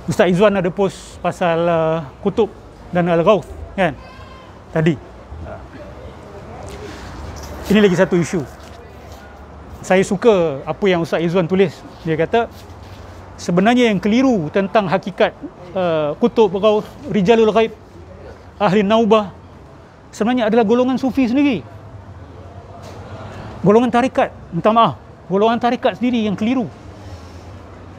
Ustaz Izwan ada post pasal kutub dan al-ghauth kan tadi. Ini lagi satu isu. Saya suka apa yang Ustaz Izwan tulis. Dia kata sebenarnya yang keliru tentang hakikat kutub, ghauth, rijalul ghaib, ahli naubah sebenarnya adalah golongan sufi sendiri. Golongan tarikat, minta maaf, golongan tarikat sendiri yang keliru.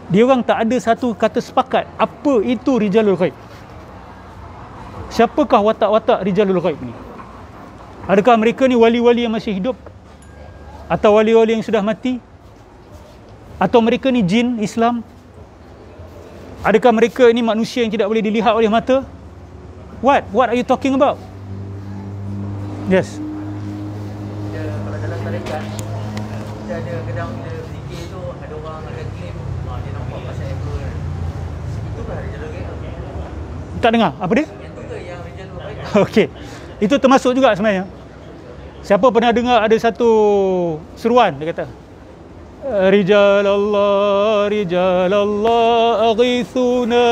Dia orang tak ada satu kata sepakat apa itu rijalul ghaib. Siapakah watak-watak rijalul ghaib ni? Adakah mereka ni wali-wali yang masih hidup? Atau wali-wali yang sudah mati? Atau mereka ni jin Islam? Adakah mereka ini manusia yang tidak boleh dilihat oleh mata? What are you talking about? Yes. Kalau dalam tarekat kita ada kadang bila berzikir tu ada orang akan claim dia nampak pasal ego kan. Itu kan rijalul ghaib. Tak dengar apa dia? Yang tu ke yang rijalul ghaib? Okey. Itu termasuk juga sebenarnya. Siapa pernah dengar ada satu seruan dia kata Rijalallah aghithuna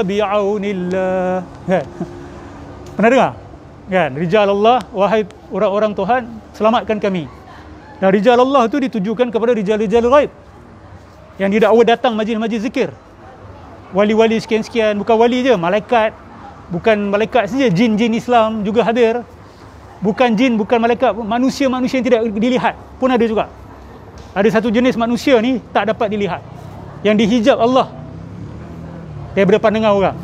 bi'aunillah. Kan? Pernah dengar? Kan? Rijalallah, wahai orang-orang Tuhan, selamatkan kami. Dan rijalallah itu ditujukan kepada rijal-rijal ghaib yang didakwa datang majlis-majlis zikir. Wali-wali sekian-sekian, bukan wali je, malaikat. Bukan malaikat saja, jin-jin Islam juga hadir. Bukan jin, bukan malaikat, manusia-manusia yang tidak dilihat pun ada juga. Ada satu jenis manusia ni tak dapat dilihat, yang dihijab Allah daripada pandangan orang.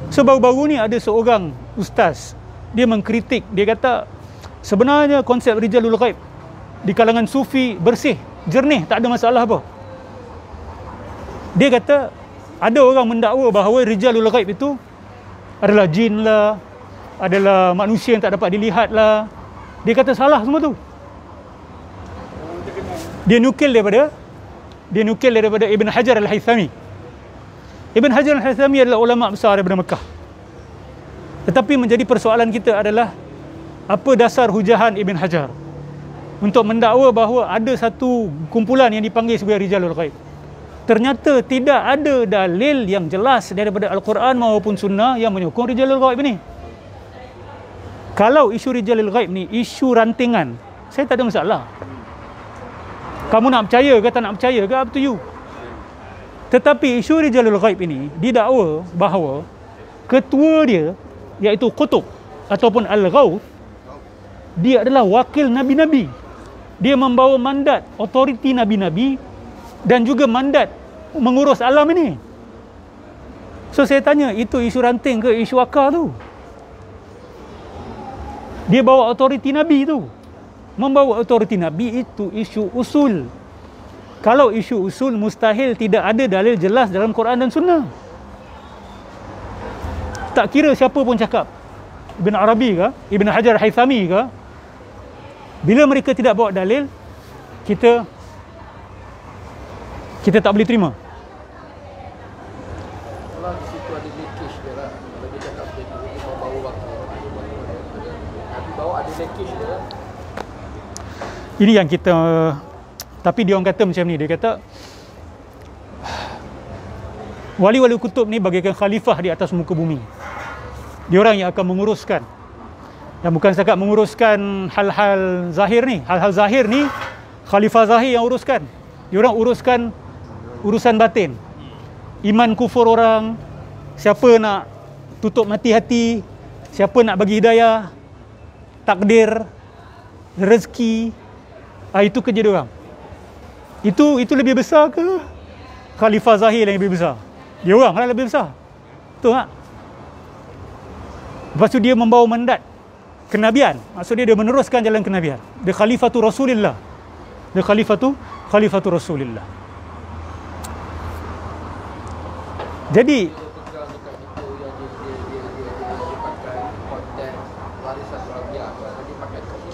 So baru-baru ni ada seorang ustaz, dia mengkritik, dia kata sebenarnya konsep rijalul ghaib di kalangan sufi bersih, jernih, tak ada masalah apa. Dia kata ada orang mendakwa bahawa rijalul ghaib itu adalah jin lah, adalah manusia yang tak dapat dilihat lah. Dia kata salah semua tu. Dia nukil daripada Ibn Hajar Al-Haythami. Ibn Hajar Al-Haythami adalah ulama besar daripada Mekah. Tetapi menjadi persoalan kita adalah apa dasar hujahan Ibn Hajar untuk mendakwa bahawa ada satu kumpulan yang dipanggil sebagai rijalul ghaib. Ternyata tidak ada dalil yang jelas daripada Al-Quran maupun Sunnah yang menyokong rijalul ghaib ni. Kalau isu rijalul ghaib ni isu rantingan, saya tak ada masalah. Kamu nak percaya ke tak nak percaya ke, up to you. Tetapi isu rijalul ghaib ini didakwa bahawa ketua dia, iaitu Qutub ataupun Al-Ghauth, dia adalah wakil Nabi-Nabi. Dia membawa mandat, otoriti Nabi-Nabi dan juga mandat mengurus alam ini. So saya tanya, itu isu ranting ke isu akar tu? Dia bawa otoriti Nabi tu. Membawa otoriti Nabi itu isu usul. Kalau isu usul, mustahil tidak ada dalil jelas dalam Quran dan Sunnah. Tak kira siapa pun cakap, Ibn Arabi ke, Ibn Hajar Haythami ke, bila mereka tidak bawa dalil, kita tak boleh terima. Kalau di situ ada leakage dia lah. Kalau dia cakap dia bawa wakil, Nabi bawa ada leakage dia lah. Ini yang kita, tapi dia orang kata macam ni, dia kata wali-wali kutub ni bagaikan khalifah di atas muka bumi. Dia orang yang akan menguruskan, dan bukan setakat menguruskan hal-hal zahir ni. Hal-hal zahir ni khalifah zahir yang uruskan. Dia orang uruskan urusan batin, iman kufur orang, siapa nak tutup mati hati, siapa nak bagi hidayah, takdir, rezeki. Itu kerja dia orang. Itu lebih besar ke khalifah zahir yang lebih besar? Dia orang lah lebih besar. Betul tak? Lepas tu dia membawa mandat kenabian. Maksudnya dia meneruskan jalan kenabian. Dia khalifatu Rasulillah. Dia khalifatu Rasulillah. Jadi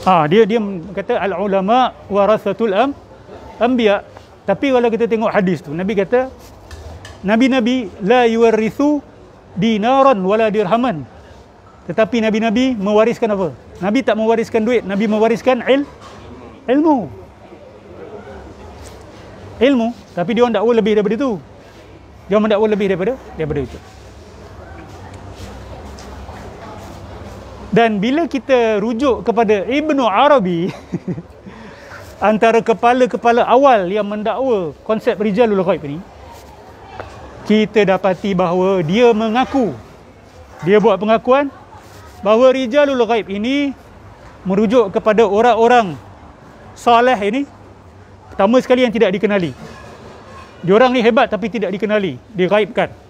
dia kata al-ulama warasatul anbiya. Tapi kalau kita tengok hadis tu, Nabi kata nabi-nabi la yuwarrithu dinaran wala dirhaman. Tetapi nabi-nabi mewariskan apa? Nabi tak mewariskan duit, Nabi mewariskan ilmu. Tapi dia orang dakwa lebih daripada itu. Jangan mendakwa lebih daripada itu. Dan bila kita rujuk kepada Ibnu Arabi antara kepala-kepala awal yang mendakwa konsep rijalul ghaib ni, kita dapati bahawa dia mengaku, dia buat pengakuan bahawa rijalul ghaib ini merujuk kepada orang-orang soleh ini, pertama sekali yang tidak dikenali. Diorang ni hebat tapi tidak dikenali, dighaibkan.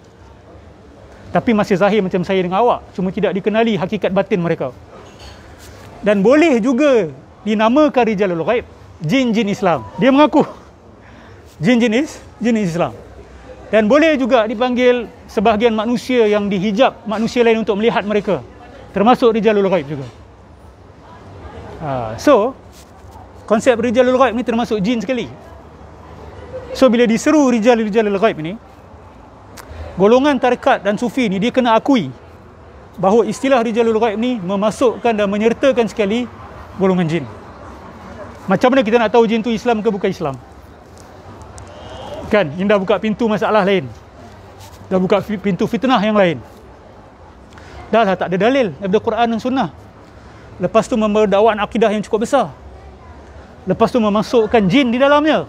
Tapi masih zahir macam saya dengan awak, cuma tidak dikenali hakikat batin mereka. Dan boleh juga dinamakan rijalul ghaib jin-jin Islam. Dia mengaku jin Islam. Dan boleh juga dipanggil sebahagian manusia yang dihijab manusia lain untuk melihat mereka, termasuk rijalul ghaib juga. So konsep rijalul ghaib ni termasuk jin sekali. So bila diseru rijalul ghaib ni, golongan tarekat dan sufi ni dia kena akui bahawa istilah rijalul ghaib ni memasukkan dan menyertakan sekali golongan jin. Macam mana kita nak tahu jin tu Islam ke bukan Islam? Kan, ini dah buka pintu masalah lain, dah buka pintu fitnah yang lain. Dah lah tak ada dalil daripada Quran dan Sunnah. Lepas tu membawa dakwaan akidah yang cukup besar. Lepas tu memasukkan jin di dalamnya.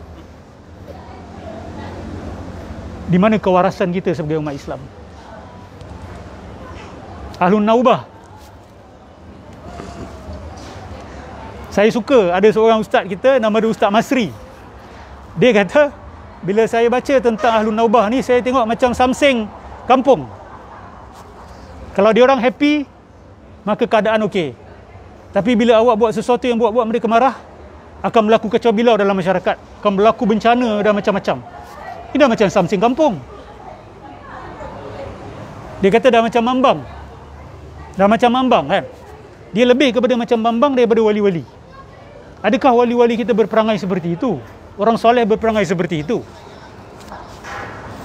Di mana kewarasan kita sebagai umat Islam? Ahlun Naubah. Saya suka ada seorang ustaz kita, nama dia Ustaz Masri. Dia kata, bila saya baca tentang Ahlun Naubah ni, saya tengok macam samseng kampung. Kalau dia orang happy, maka keadaan okey. Tapi bila awak buat sesuatu yang buat mereka marah, akan berlaku kacau bilau dalam masyarakat, akan berlaku bencana dan macam-macam. Ini dah macam samseng kampung. Dia kata dah macam mambang. Dah macam mambang kan. Dia lebih kepada macam mambang daripada wali-wali. Adakah wali-wali kita berperangai seperti itu? Orang soleh berperangai seperti itu?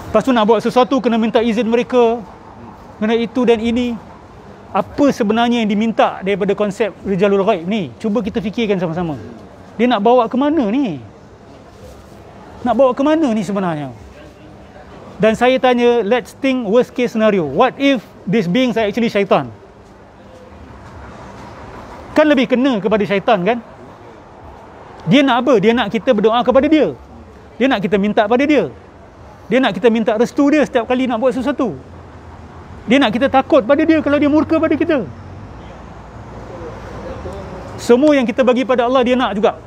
Lepas tu nak buat sesuatu kena minta izin mereka, kena itu dan ini. Apa sebenarnya yang diminta daripada konsep rijalul ghaib ni? Cuba kita fikirkan sama-sama. Dia nak bawa ke mana ni? Nak bawa ke mana ni sebenarnya? Dan saya tanya, let's think worst case scenario. What if these beings are actually syaitan? Kan lebih kena kepada syaitan kan? Dia nak apa? Dia nak kita berdoa kepada dia. Dia nak kita minta pada dia. Dia nak kita minta restu dia setiap kali nak buat sesuatu. Dia nak kita takut pada dia kalau dia murka pada kita. Semua yang kita bagi pada Allah dia nak juga.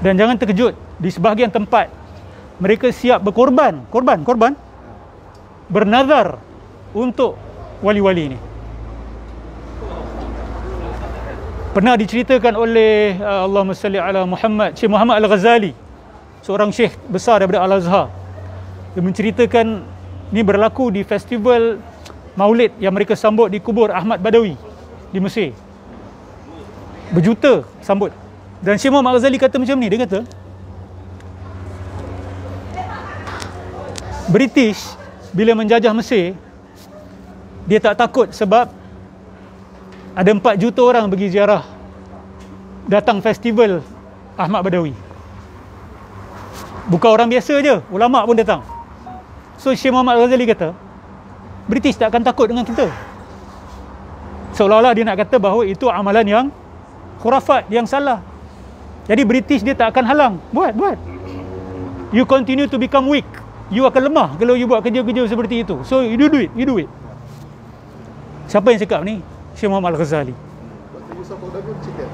Dan jangan terkejut, di sebahagian tempat mereka siap berkorban, bernazar untuk wali-wali ni. Pernah diceritakan oleh Allahumma salli ala Muhammad, Syekh Muhammad Al-Ghazali, seorang syekh besar daripada Al-Azhar. Dia menceritakan ni berlaku di festival Maulid yang mereka sambut di kubur Ahmad Badawi di Mesir. Berjuta sambut. Dan Syekh Muhammad Al-Ghazali kata macam ni, dia kata British bila menjajah Mesir, dia tak takut sebab ada 4 juta orang pergi ziarah, datang festival Ahmad Badawi. Bukan orang biasa je, ulama' pun datang. So Syekh Muhammad Al-Ghazali kata British tak akan takut dengan kita. Seolah-olah dia nak kata bahawa itu amalan yang khurafat, yang salah. Jadi British dia tak akan halang. Buat. You continue to become weak. You akan lemah kalau you buat kerja-kerja seperti itu. So you do it. Siapa yang cakap ni? Syekh Muhammad Al-Ghazali. Dr. Yusuf Qaradawi cerita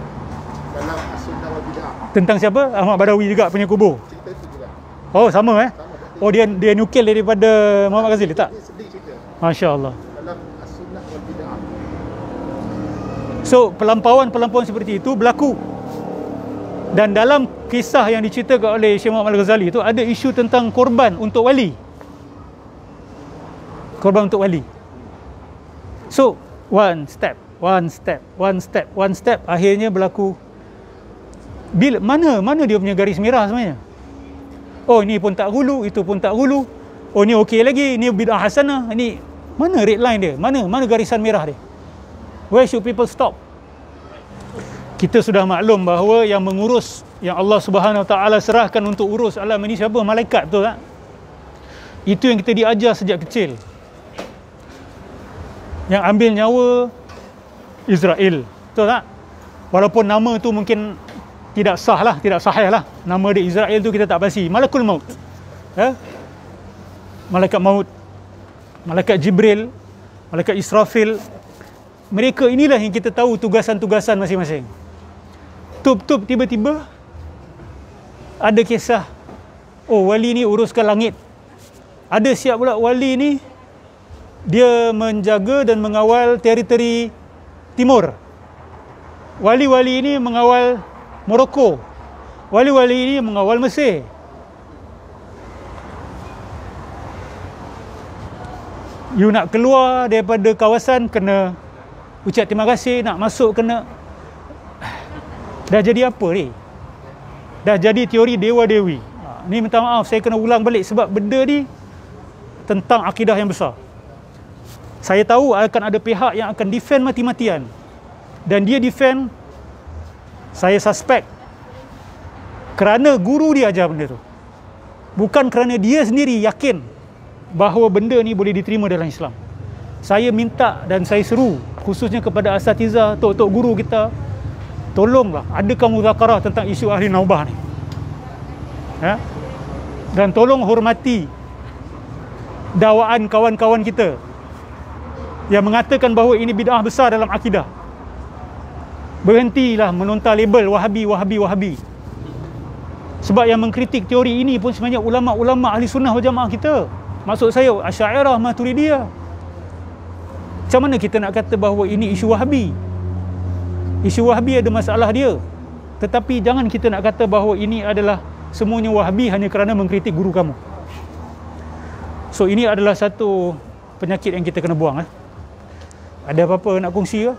dalam As-Sunnah wal Bid'ah. Tentang siapa? Ahmad Badawi juga punya kubur. Cerita itu juga. Oh, sama Sama. Oh, dia nukil daripada Muhammad Ghazali tak? Dia sedih cerita Masya-Allah. dalam As-Sunnah wal Bid'ah. So, pelampauan seperti itu berlaku. Dan dalam kisah yang diceritakan oleh Syekh Muhammad Al-Ghazali itu ada isu tentang korban untuk wali. Korban untuk wali. So, one step, akhirnya berlaku. Bila mana dia punya garis merah sebenarnya? Oh, ni pun tak hulu, itu pun tak hulu. Oh, ni okey lagi, ni bid'ah hasanah. Ini mana red line dia? Mana garisan merah dia? Where should people stop? Kita sudah maklum bahawa yang mengurus, yang Allah Subhanahu Wa Taala serahkan untuk urus alam ini siapa? Malaikat, betul tak? Itu yang kita diajar sejak kecil. Yang ambil nyawa Israel. Betul tak? Walaupun nama tu mungkin tidak sah lah, tidak sahih lah. Nama dia Israel tu kita tak pasti. Malakul maut. Malaikat maut, malaikat Jibril, malaikat Israfil. Mereka inilah yang kita tahu tugasan-tugasan masing-masing. Tup-tup tiba-tiba ada kisah, oh wali ni uruskan langit. Ada siap pula wali ni dia menjaga dan mengawal teritori timur. Wali-wali ini mengawal Morocco. Wali-wali ini mengawal Mesir. You nak keluar daripada kawasan kena ucap terima kasih, nak masuk kena. Dah jadi apa ni? Dah jadi teori dewa-dewi. Ni minta maaf, saya kena ulang balik sebab benda ni tentang akidah yang besar. Saya tahu akan ada pihak yang akan defend mati-matian. Dan dia defend, saya suspek, kerana guru dia ajar benda tu. Bukan kerana dia sendiri yakin bahawa benda ni boleh diterima dalam Islam. Saya minta dan saya seru khususnya kepada asatiza, tok-tok guru kita, tolonglah adakan muzakarah tentang isu ahli naubah ni. Dan tolong hormati dakwaan kawan-kawan kita yang mengatakan bahawa ini bid'ah besar dalam akidah. Berhentilah menontar label Wahabi, Wahabi, Wahabi. Sebab yang mengkritik teori ini pun sebenarnya ulama-ulama ahli sunnah wal jamaah kita. Maksud saya Asy'ariyah, Maturidiyah. Macam mana kita nak kata bahawa ini isu Wahabi? Isu Wahabi ada masalah dia. Tetapi jangan kita nak kata bahawa ini adalah semuanya Wahabi hanya kerana mengkritik guru kamu. So ini adalah satu penyakit yang kita kena buang. Ada apa-apa nak kongsi ke?